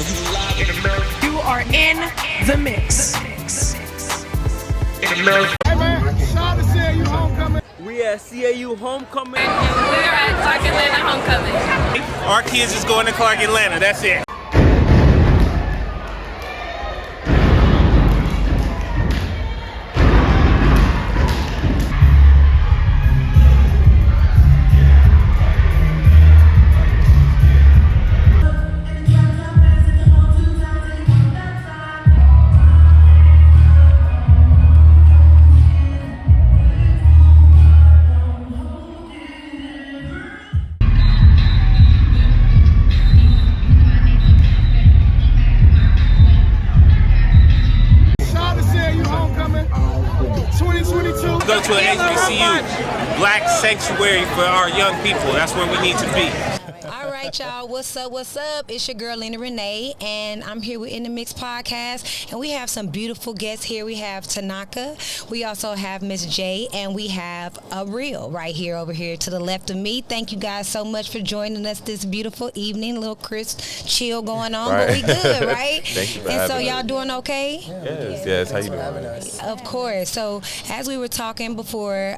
You are in the mix. Hey man, shout out to CAU Homecoming. We at CAU Homecoming. We're at Clark Atlanta Homecoming. Our kids is going to Clark Atlanta. That's it. Go to an HBCU, black sanctuary for our young people. That's where we need to be. All right, y'all. What's up? What's up? It's your girl, Lena Renee, and I'm here with In the Mix podcast. And we have some beautiful guests here. We have Tanaka. We also have Miss J, and we have a Real right here over here to the left of me. Thank you guys so much for joining us this beautiful evening. A little crisp chill going on, right. But we good, right? Thank you for And so having y'all us. doing okay? Yes. How you doing? Of course. So as we were talking before,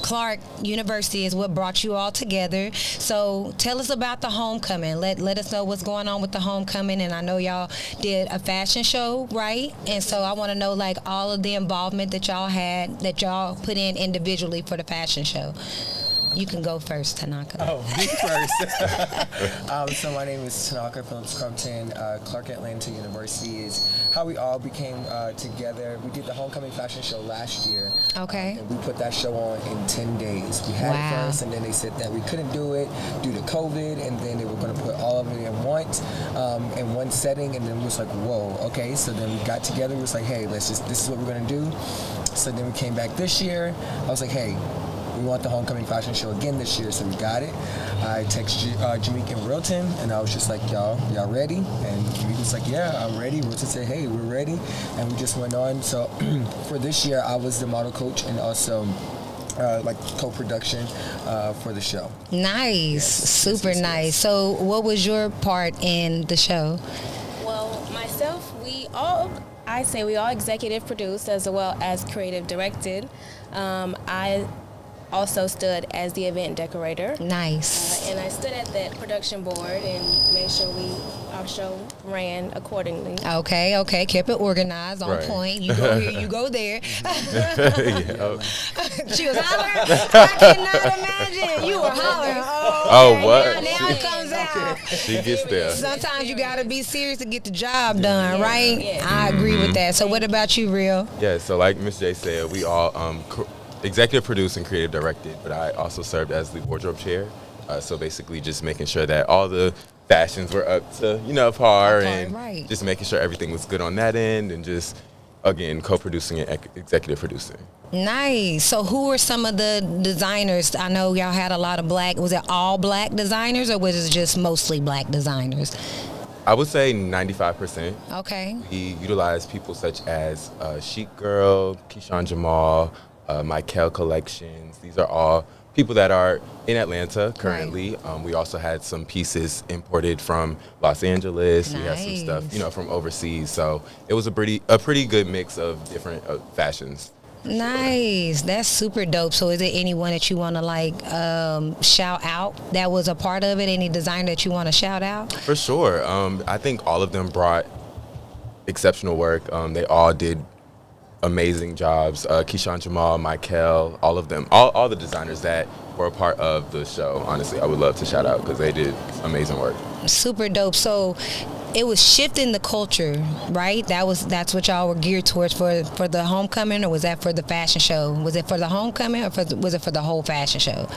Clark University is what brought you all together. So tell us about the homecoming. Let us know what's going on with the homecoming. And I know y'all did a fashion show, right? And so I want to know like all of the involvement that y'all had, that y'all put in individually for the fashion show. You can go first, Tanaka. Oh, me first. So my name is Tanaka Phillips Crumpton. Clark Atlanta University is how we all became together. We did the homecoming fashion show last year. Okay. And we put that show on in 10 days. We had it first, and then they said that we couldn't do it due to COVID, and then they were going to put all of it in one setting, and then we was like, whoa, okay. So then we got together. We was like, hey, this is what we're going to do. So then we came back this year. I was like, hey, we want the homecoming fashion show again this year, so we got it. I texted Jameek and Wilton, and I was just like, y'all ready? And Jameek was like, yeah, I'm ready. Wilton said, hey, we're ready. And we just went on. So for this year, I was the model coach and also like co-production for the show. Nice. Yes, Super nice. So what was your part in the show? Well, myself, we all executive produced as well as creative directed. I also stood as the event decorator. Nice. And I stood at that production board and made sure our show ran accordingly. Okay. Kept it organized, on Right. point. You go here, you go there. Yeah. She was hollering. I cannot imagine. You were hollering. Oh, what? Now it comes out. She gets there. Sometimes you got to be serious to get the job done, right? Yeah. I agree with that. So what about you, Real? Yeah, so like Miss J said, we all executive produced and creative directed, but I also served as the wardrobe chair. So basically just making sure that all the fashions were up to, par, and right. just making sure everything was good on that end, and just, again, co-producing and executive producing. Nice. So who were some of the designers? I know y'all had a lot of black. Was it all black designers, or was it just mostly black designers? I would say 95%. Okay. We utilized people such as Chic Girl, Keyshawn Jamal, Michael Collections. These are all people that are in Atlanta currently. Right. We also had some pieces imported from Los Angeles. Nice. We had some stuff, from overseas. So it was a pretty good mix of different fashions. Nice. That's super dope. So is there anyone that you want to shout out that was a part of it? Any designer that you want to shout out? For sure. I think all of them brought exceptional work. They all did amazing jobs. Keyshawn Jamal, Michael, all of them, all the designers that were a part of the show. Honestly, I would love to shout out because they did amazing work. Super dope. So it was shifting the culture, right? That's what y'all were geared towards for the homecoming, or was that for the fashion show? Was it for the homecoming, or was it for the whole fashion show?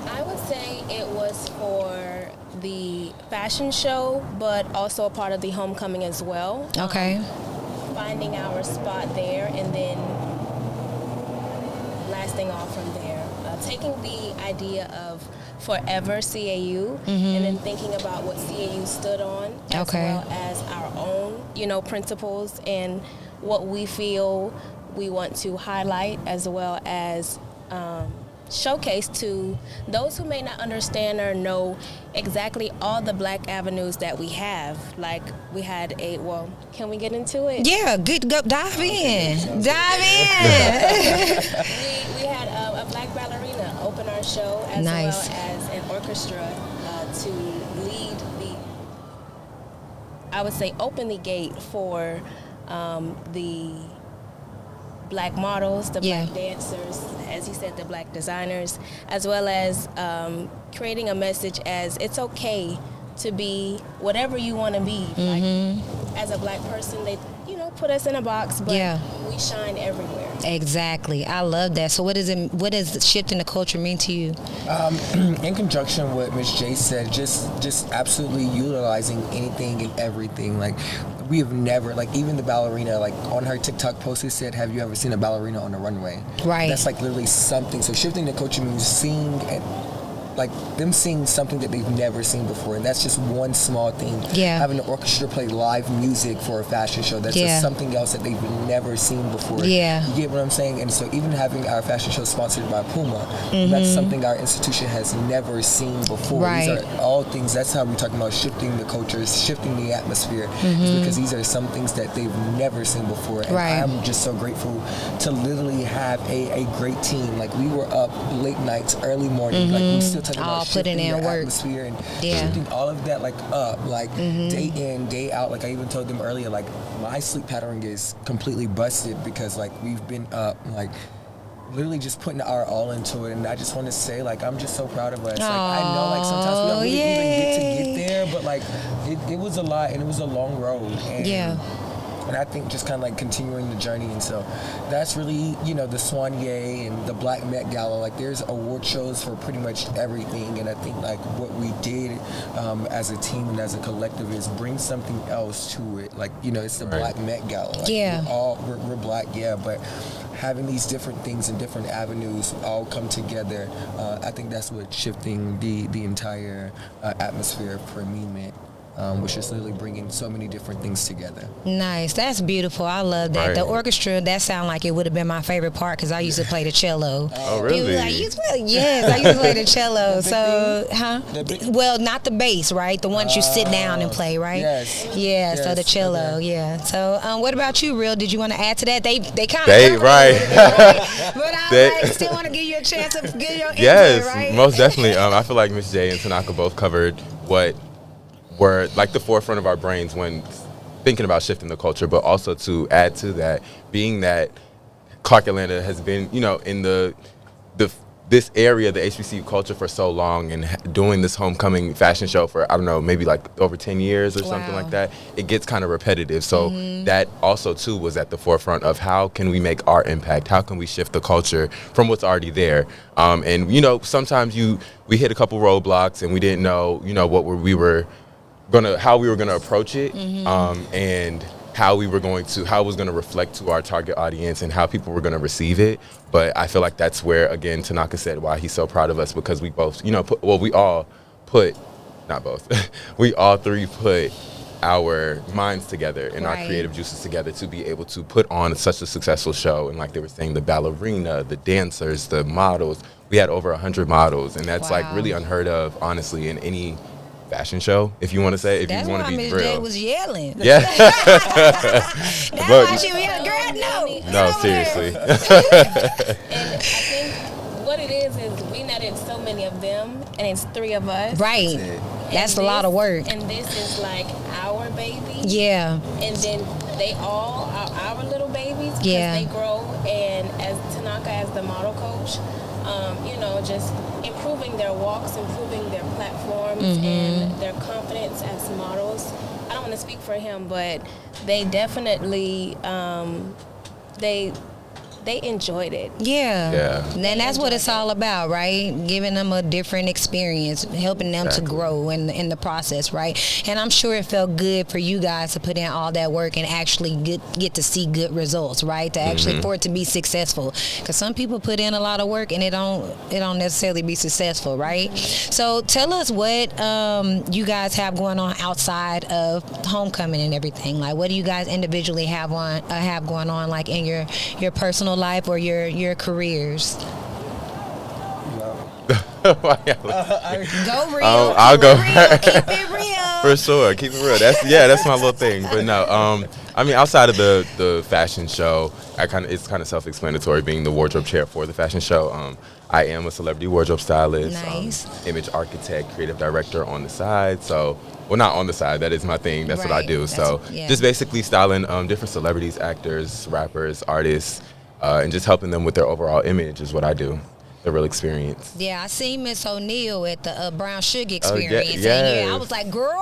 I would say it was for the fashion show, but also a part of the homecoming as well. Okay. Finding our spot there, and then blasting off from there. Taking the idea of forever CAU, and then thinking about what CAU stood on, as well as our own, principles and what we feel we want to highlight, as well as showcase to those who may not understand or know exactly all the Black avenues that we have. Like we had can we get into it? Yeah, good. Go dive in. Dive in. we had a Black ballerina open our show as Nice. well as an orchestra to lead open the gate for the Black models, the Black dancers, as he said, the Black designers, as well as creating a message as it's okay to be whatever you want to be. Like, as a Black person, they put us in a box, but we shine everywhere. Exactly. I love that. So what does shifting the culture mean to you? In conjunction with Miss J said, just absolutely utilizing anything and everything. Like, we have never, like, even the ballerina, like, on her TikTok post, it said, have you ever seen a ballerina on a runway? Right. That's, like, literally something. So shifting the culture means seeing them seeing something that they've never seen before, and that's just one small thing. Yeah. Having an orchestra play live music for a fashion show, that's just something else that they've never seen before. Yeah. You get what I'm saying? And so even having our fashion show sponsored by Puma, that's something our institution has never seen before. Right. These are all things, that's how we're talking about shifting the cultures, shifting the atmosphere, is because these are some things that they've never seen before. And I'm just so grateful to literally have a great team. Like, we were up late nights, early morning, like, we still talking about shifting the atmosphere and shifting all of that, like, up, like, day in, day out. Like, I even told them earlier, like, my sleep pattern is completely busted because, like, we've been up, like, literally just putting our all into it. And I just want to say, like, I'm just so proud of us. Like, I know, like, sometimes we don't really even get to get there, but, like, it was a lot, and it was a long road. And and I think just kind of like continuing the journey. And so that's really, the Soigné and the Black Met Gala, like, there's award shows for pretty much everything. And I think, like, what we did as a team and as a collective is bring something else to it. Like, it's the Black Met Gala. Like, we're Black, but having these different things and different avenues all come together, I think that's what shifting the entire atmosphere for me meant. Which is literally bringing so many different things together. Nice. That's beautiful. I love that. Right. The orchestra, that sounded like it would have been my favorite part because I used to play the cello. Oh, really? Yes, I used to play the cello. So, well, not the bass, right? The ones you sit down and play, right? Yes. So the cello, So, what about you, Real? Did you want to add to that? They kind of right. But I still want to give you a chance to give your input, right? Most definitely. I feel like Miss J and Tanaka both covered what were like the forefront of our brains when thinking about shifting the culture, but also to add to that, being that Clark Atlanta has been, in this area, the HBCU culture for so long, and doing this homecoming fashion show for, I don't know, maybe like over 10 years or something like that, it gets kind of repetitive. So that also, too, was at the forefront of how can we make our impact? How can we shift the culture from what's already there? And, sometimes we hit a couple roadblocks and we didn't know, how we were gonna approach it, and how it was gonna reflect to our target audience and how people were gonna receive it. But I feel like that's where, again, Tanaka said why he's so proud of us, because we both, we all three put our minds together and our creative juices together to be able to put on such a successful show. And like they were saying, the ballerina, the dancers, the models, we had over 100 models, and that's like really unheard of, honestly, in any fashion show, if you want to say, if you want to be real. That's why Ms. J was yelling. Yeah. That's why she was yelling, girl, no, seriously. And I think what it is we netted so many of them, and it's 3 of us. Right. That's a lot of work. And this is like our baby. Yeah. And then they all are our little babies because they grow. And as Tanaka, as the model coach, just improving their walks, improving their platforms, and their confidence as models. I don't want to speak for him, but they definitely they enjoyed it. Yeah. And that's what it's all about, right? Giving them a different experience, helping them to grow in the process, right? And I'm sure it felt good for you guys to put in all that work and actually get to see good results, right? To actually for it to be successful, because some people put in a lot of work and it don't necessarily be successful, right? So tell us what you guys have going on outside of homecoming and everything. Like, what do you guys individually have going on, like in your personal life or your careers? Go real. I'll go real. Keep it real. for sure. Keep it real. That's my little thing. But no, I mean, outside of the fashion show, it's kind of self-explanatory. Being the wardrobe chair for the fashion show, I am a celebrity wardrobe stylist, Nice. Image architect, creative director on the side. So, well, not on the side. That is my thing. That's what I Right. do. So, Yeah. just basically styling different celebrities, actors, rappers, artists, and just helping them with their overall image is what I do. The real experience. Yeah, I seen Miss O'Neal at the Brown Sugar Oh, Experience. And yes. yeah, I was like, girl,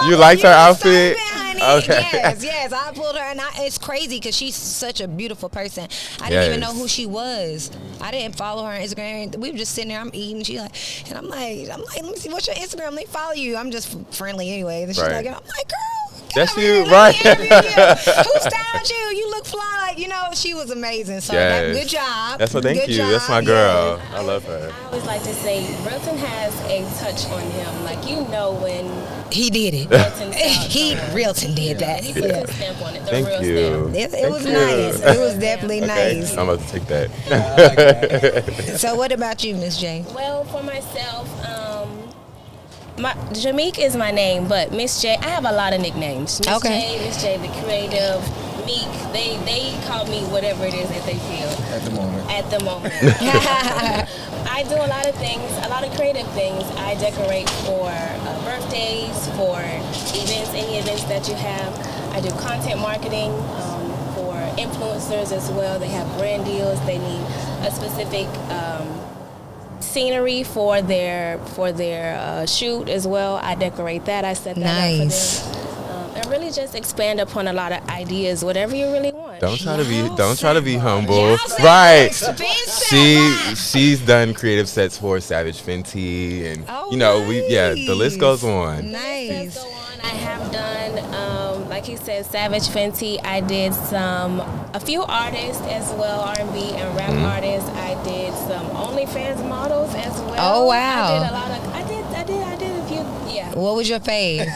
You liked her was outfit? so honey. Okay. Yes. I pulled her, and it's crazy because she's such a beautiful person. I didn't even know who she was. I didn't follow her on Instagram. We were just sitting there. I'm eating. And I'm like, let me see what's your Instagram. Let me follow you. I'm just friendly anyway. And she's Right. like, and I'm like, girl. That's come you, here, let right. me interview you. Who styled you? You look fly. Like, she was amazing. So good job. That's what. Thank Good you. job. That's my girl. I love her. I always like to say, Wilton has a touch on him. Like, when He did it. Wilton Realton did that. He puts his stamp on it, the Thank real you. stamp. It was Thank you. nice. It was definitely Okay, nice. I'm about to take that. So what about you, Miss J? Well, for myself, Jameek is my name, but Miss J, I have a lot of nicknames. Miss J, the creative, Meek, they call me whatever it is that they feel. At the moment. I do a lot of things, a lot of creative things. I decorate for birthdays, for events, any events that you have. I do content marketing for influencers as well. They have brand deals. They need a specific scenery for their shoot as well. I decorate that. I set that up for them. And really just expand upon a lot of ideas, whatever you really want. Don't try to be humble. Y'all say Right. expensive. She's done creative sets for Savage Fenty, and the list goes on. Nice. Go on. I have done, like he said, Savage Fenty. I did a few artists as well, R&B and rap artists. I did some OnlyFans models as well. Oh, wow. I did a lot of. I did a few. Yeah. What was your fave?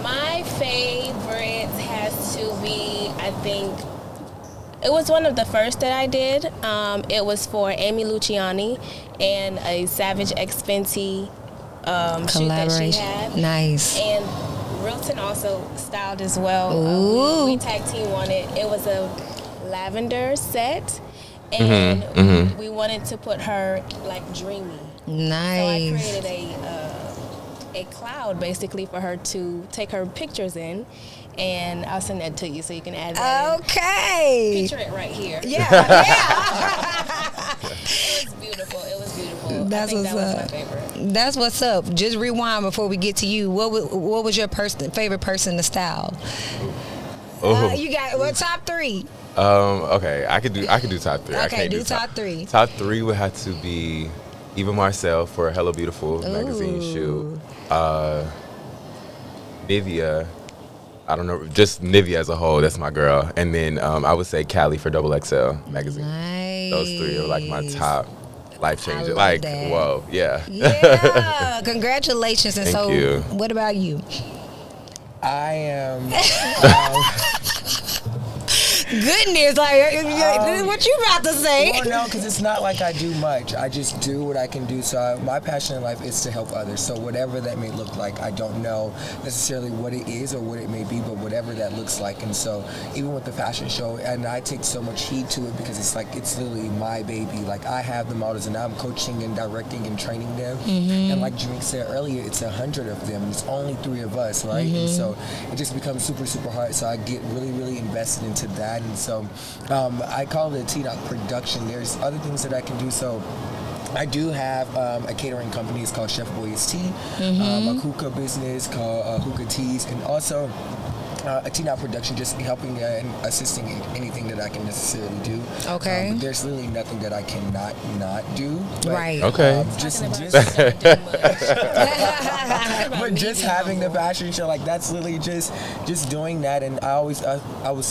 My favorite has to be, I think, it was one of the first that I did. It was for Amy Luciani and a Savage X Fenty shoot that she had. Nice. And Rilton also styled as well. Ooh. We tag team on it. It was a lavender set, and we wanted to put her like dreamy. Nice. So I created a cloud basically for her to take her pictures in, and I'll send that to you so you can add that in. Okay. Picture it right here. Yeah. It was beautiful. That's I think what's that was up. my favorite. That's what's up. Just rewind before we get to you. What was your favorite person to style? You got top 3. Okay, I could do top 3. I Okay, can't do do top 3. Top 3 would have to be Eva Marcel for Hello Beautiful magazine shoot. Nivea, I don't know, just Nivea as a whole. That's my girl. And then I would say Callie for XXL magazine. Nice. Those 3 are like my top life changer. love Like, that. whoa, yeah. Yeah. Congratulations. And Thank you. What about you? I am. Goodness, what you about to say? Well, no, because it's not like I do much. I just do what I can do. So my passion in life is to help others. So whatever that may look like, I don't know necessarily what it is or what it may be, but whatever that looks like. And so even with the fashion show, and I take so much heed to it because it's literally my baby. Like I have the models and I'm coaching and directing and training them. And like Jameek said earlier, it's 100 of them. It's only 3 of us, right? And so it just becomes super, super hard. So I get really, really invested into that. And so I call it a T-Dot production. There's other things that I can do. So I do have a catering company. It's called Chef Boy's Tea. A hookah business called Hookah Teas. And also a T-Dot production, just helping and assisting in anything that I can necessarily do. Okay. There's literally nothing that I cannot not do. But, Right. Okay. But just having the fashion show, like that's literally just doing that. And I was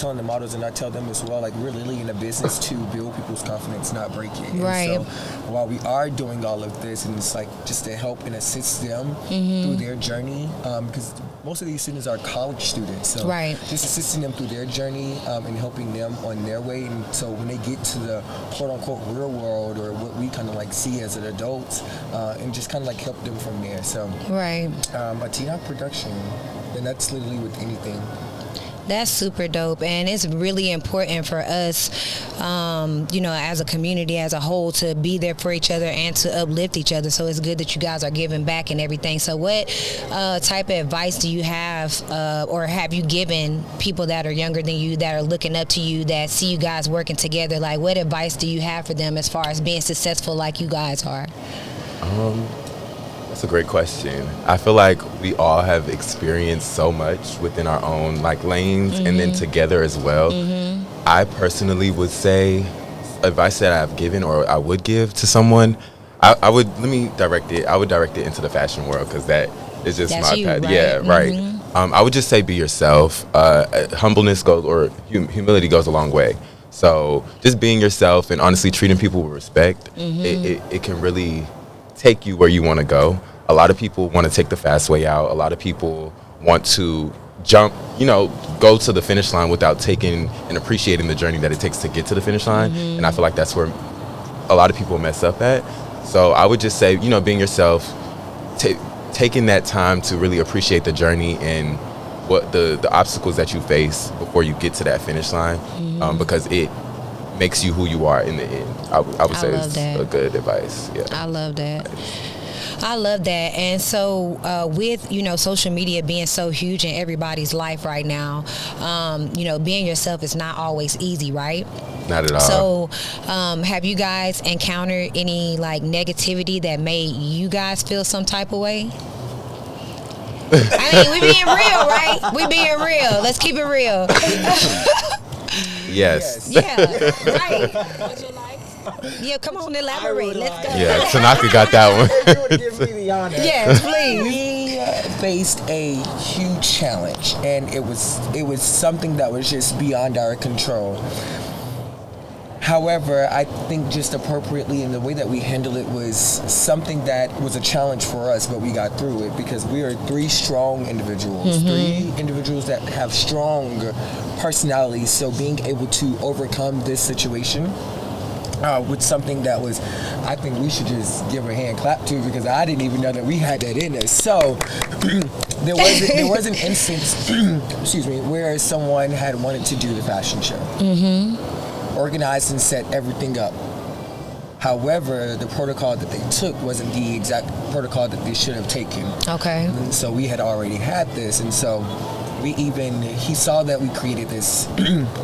telling the models, and I tell them as well, like we're literally in a business to build people's confidence, not break it. And Right. so while we are doing all of this, and it's like just to help and assist them through their journey, because most of these students are college students. So So right. just assisting them through their journey and helping them on their way. And so when they get to the quote unquote real world, or what we kind of like see as an adult, and just kind of like help them from there. So right. A teen production, and that's literally with anything. That's super dope, and it's really important for us, as a community as a whole, to be there for each other and to uplift each other. So it's good that you guys are giving back and everything. So what type of advice do you have, or have you given people that are younger than you, that are looking up to you, that see you guys working together? Like, what advice do you have for them as far as being successful like you guys are? That's a great question. I feel like we all have experienced so much within our own lanes, and then together as well. I personally would say advice that I've given or I would give to someone, I would direct it into the fashion world, because that is just That's my you, path. right? Yeah, right. I would just say be yourself. Humbleness goes, or humility goes a long way. So just being yourself and honestly treating people with respect, it can really take you where you want to go. A lot of people want to take the fast way out. A lot of people want to jump, go to the finish line without taking and appreciating the journey that it takes to get to the finish line. And I feel like that's where a lot of people mess up at. So I would just say, being yourself, taking that time to really appreciate the journey and what the obstacles that you face before you get to that finish line, because it makes you who you are in the end. I would say it's a good advice. Yeah, I love that. I love that. And so with, social media being so huge in everybody's life right now, being yourself is not always easy, right? Not at all. So have you guys encountered any negativity that made you guys feel some type of way? I mean, we being real, right? We being real. Let's keep it real. Yes. Yeah, right. Would you like? Yeah, come on, elaborate. Let's go. Yeah, Tanaka got that one. You want to give me the honor? Yes, please. We faced a huge challenge, and it was something that was just beyond our control. However, I think just appropriately in the way that we handled it was something that was a challenge for us, but we got through it because we are three strong individuals, three individuals that have strong personalities. So being able to overcome this situation with something that was, I think we should just give a hand clap to, because I didn't even know that we had that in us. So there was an instance, excuse me, where someone had wanted to do the fashion show. Organized and set everything up. However, the protocol that they took wasn't the exact protocol that they should have taken. Okay. And so we had already had this, and so he saw that we created this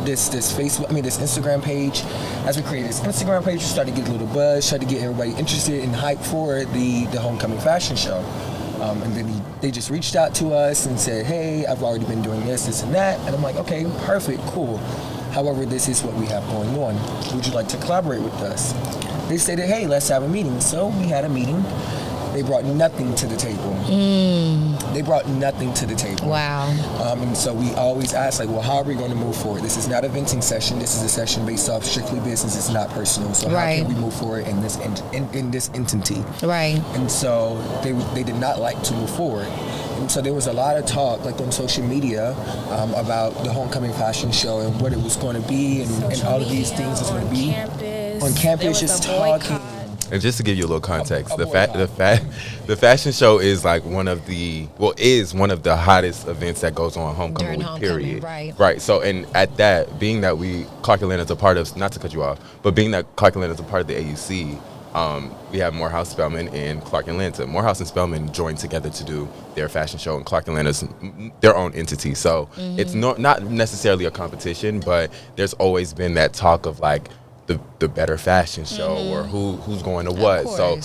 this Instagram page. As we created this Instagram page, we started to get a little buzz, started to get everybody interested and hyped for the homecoming fashion show. And then they just reached out to us and said, hey, I've already been doing this and that. And I'm like, okay, perfect, cool. However, this is what we have going on. Would you like to collaborate with us? They stated, hey, let's have a meeting. So we had a meeting. They brought nothing to the table. They brought nothing to the table. Wow. And so we always ask, how are we going to move forward? This is not a venting session. This is a session based off strictly business. It's not personal. So how can we move forward in this entity? Right. And so they did not like to move forward. And so there was a lot of talk, on social media, about the homecoming fashion show and what it was going to be, and all of these things was going to be on campus. Just talking. And just to give you a little context, the fashion show is one of the hottest events that goes on homecoming week, period. Right. So, and at that, being that Clark Atlanta is a part of, not to cut you off, but being that Clark Atlanta is a part of the AUC, we have Morehouse Spelman and Clark Atlanta. Morehouse and Spelman joined together to do their fashion show, and Clark Atlanta's their own entity. So it's not necessarily a competition, but there's always been that talk of the better fashion show or who's going to what. So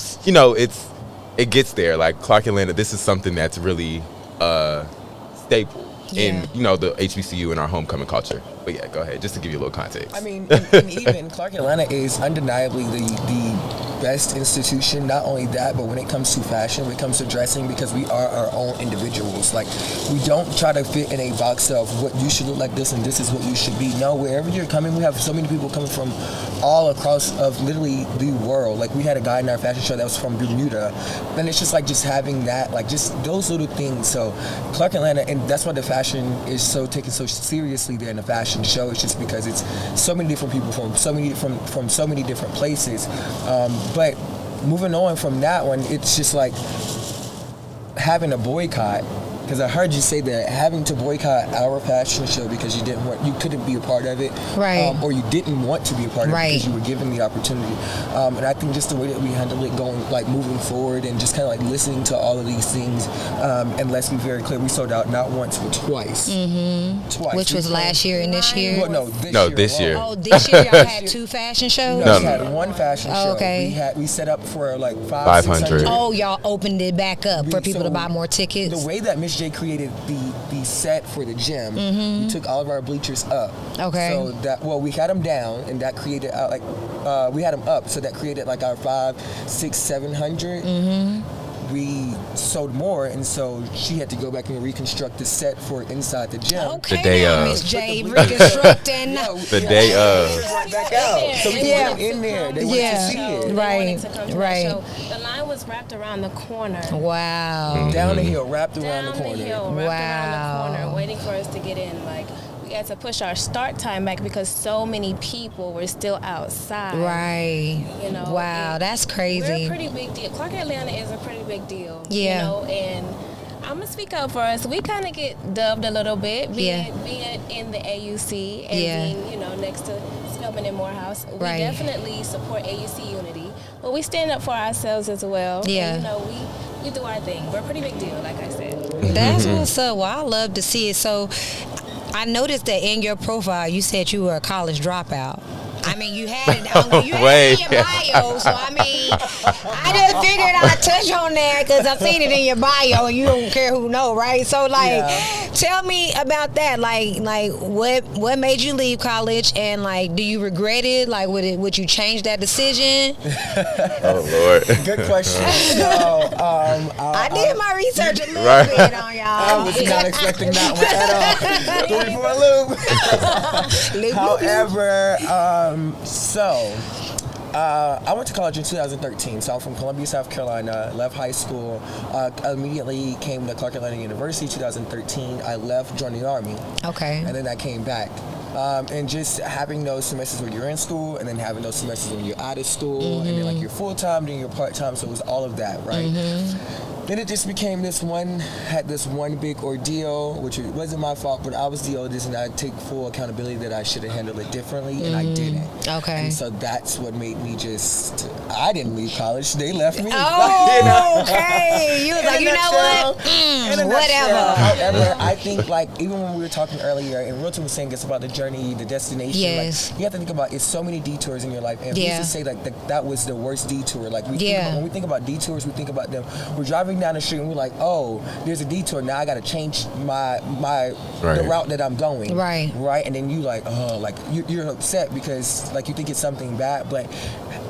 it gets there. Clark Atlanta, this is something that's really staple in the HBCU and our homecoming culture. But yeah, go ahead, just to give you a little context. I mean, and even Clark Atlanta is undeniably the best institution. Not only that, but when it comes to fashion, when it comes to dressing, because we are our own individuals. Like, we don't try to fit in a box of what you should look like this and this is what you should be. No, wherever you're coming, we have so many people coming from all across of literally the world. Like, we had a guy in our fashion show that was from Bermuda, and it's just like just having that, like just those little things. So Clark Atlanta, and that's why the fashion is so taken so seriously there in the fashion show. It's just because it's so many different people from so many different places. But moving on from that one, it's just like having a boycott. Because I heard you say that having to boycott our fashion show because you couldn't be a part of it, right? Or you didn't want to be a part of right. it because you were given the opportunity. And I think just the way that we handle it, moving forward, and just kind of like listening to all of these things. And let's be very clear, we sold out not once but twice. Mm-hmm. Twice. Which was last year and this year. Well, this year. Oh, this year y'all had 2 fashion shows. No, we had one fashion show. Okay. We set up for like 500. Oh, y'all opened it back up for people to buy more tickets. The way that Miss J created the set for the gym, we took all of our bleachers up. Okay. So that, we had them down, and that created we had them up, so that created like our 500, 600, 700. We sold more, and so she had to go back and reconstruct the set for inside the gym. Okay, the day of. Miss J reconstructing. The day of. Right back out. So we put them in there. They wanted to see it. Right. Right. The line was wrapped around the corner. Wow. Down the hill, wrapped around the corner. Down the hill, wrapped around the corner, waiting for us to get in. Like, we had to push our start time back because so many people were still outside. Right. You know. Wow, that's crazy. We're a pretty big deal. Clark Atlanta is a pretty big deal. Yeah. You know, and I'm gonna speak up for us. We kind of get dubbed a little bit, being in the AUC and being, next to Spelman and Morehouse. We definitely support AUC unity, but we stand up for ourselves as well. Yeah. And, we do our thing. We're a pretty big deal, like I said. That's what's up. Well, I love to see it. So, I noticed that in your profile, you said you were a college dropout. I mean, you had it in your bio, so I mean, I just figured I'd touch on that because I've seen it in your bio, and you don't care who know, right? So, tell me about that. Like, what made you leave college, and like, do you regret it? Like, would you change that decision? Oh Lord. Good question. I did my research a little bit on y'all. I was not expecting that one at all. Threw me for a loop. However, I went to college in 2013. So I'm from Columbia, South Carolina. Left high school. Immediately came to Clark Atlanta University. 2013. I left, joined the Army. Okay. And then I came back. And just having those semesters when you're in school, and then having those semesters when you're out of school, and then like you're full time, then you're part time. So it was all of that, right? Then it just became this one big ordeal, which it wasn't my fault, but I was the oldest, and I take full accountability that I should have handled it differently, and I didn't. Okay. And so that's what made me I didn't leave college. They left me. Oh, okay. You was like, you know what? Whatever. However, I think even when we were talking earlier, and Wilton was saying it's about the journey, the destination. Yes. You have to think about it's so many detours in your life, and we used to say that was the worst detour. Like when we think about detours, we think about them. We're driving down the street and we're like, oh, there's a detour. Now I got to change the route that I'm going. Right. And then you you're upset because you think it's something bad, but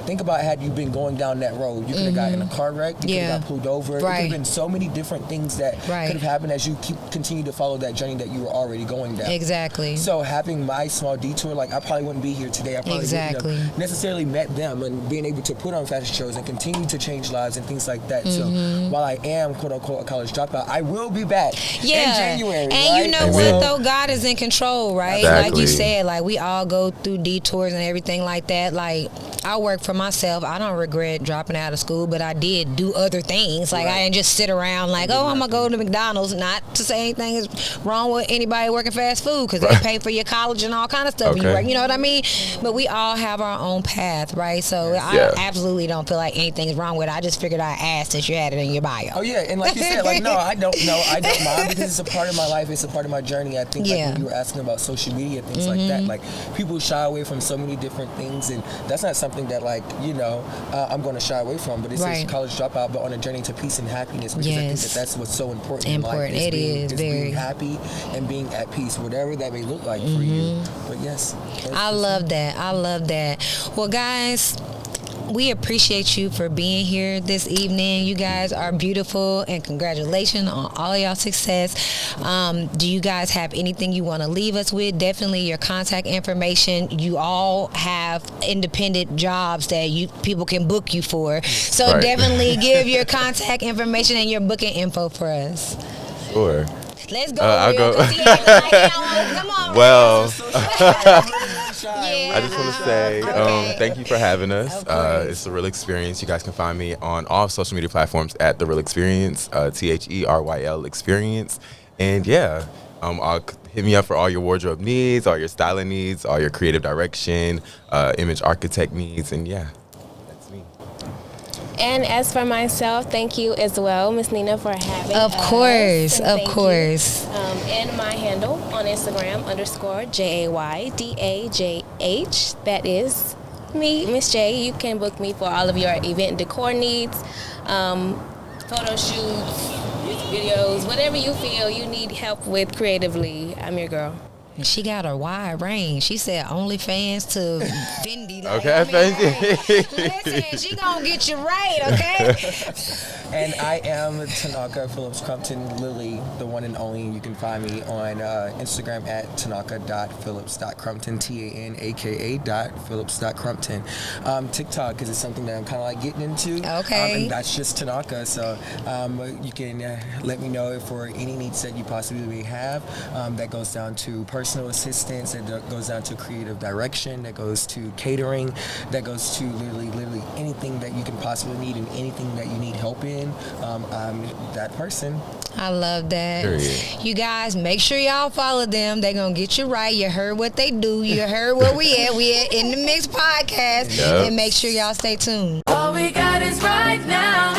think about had you been going down that road, you could have gotten in a car wreck, you could have got pulled over. It could have been so many different things that could have happened as you continue to follow that journey that you were already going down. Exactly. So having my small detour, I probably wouldn't be here today. I probably wouldn't have necessarily met them, and being able to put on fashion shows and continue to change lives and things like that. So while I am quote unquote a college dropout, I will be back in January. And you know what though, God is in control, right? Exactly. Like you said, we all go through detours and everything like that. I work for myself. I don't regret dropping out of school, but I did do other things. I didn't just sit around I'm gonna go to McDonald's. Not to say anything is wrong with anybody working fast food, because they pay for your college and all kind of stuff. Okay. You know what I mean? But we all have our own path, right? So I absolutely don't feel like anything is wrong with it. I just figured I'd ask since you had it in your bio. Oh yeah, and like you said, no, I don't mind, because it's a part of my life. It's a part of my journey. I think when you were asking about social media, things like that, people shy away from so many different things, and that's not something that I'm going to shy away from. But it's a college dropout, but on a journey to peace and happiness, because I think that's what's so important in life. It's being happy and being at peace, whatever that may look like for you. But yes, I love that. Well, guys, we appreciate you for being here this evening. You guys are beautiful, and congratulations on all y'all success. Do you guys have anything you want to leave us with? Definitely your contact information. You all have independent jobs that people can book you for. So Right. definitely give your contact information and your booking info for us. Sure. Let's go. I'll Will, go. 'cause he ain't like, come on. Well, Yeah. I just want to say Okay. thank you for having us. Of course. It's The Real Experience. You guys can find me on all social media platforms at The Real Experience, THERYL Experience. And yeah, hit me up for all your wardrobe needs, all your styling needs, all your creative direction, image architect needs, and yeah, that's me. And as for myself, thank you as well, Miss Nina, for having Of us. course, And of thank you. course. And my handle on Instagram, _JAYDAJH. That is me, Miss J. You can book me for all of your event decor needs, photo shoots, music videos, whatever you feel you need help with creatively. I'm your girl. And she got a wide range. She said OnlyFans to Fendi. Like, Okay, Fendi. hey, listen, she gonna get you right, okay? And I am Tanaka Phillips Crumpton, Lily, the one and only. You can find me on Instagram at tanaka.phillips.crumpton, TANAKA.phillips.crumpton. TikTok, because it's something that I'm kind of like getting into. Okay. And that's just Tanaka. So you can let me know for any needs that you possibly may have. That goes down to personal assistance, that goes down to creative direction, that goes to catering, that goes to literally anything that you can possibly need and anything that you need help in. I'm that person. I love that. Period. You guys, make sure y'all follow them. They're going to get you right. You heard what they do. You heard where we at. We at In The Mix podcast. Yep. And make sure y'all stay tuned. All we got is right now.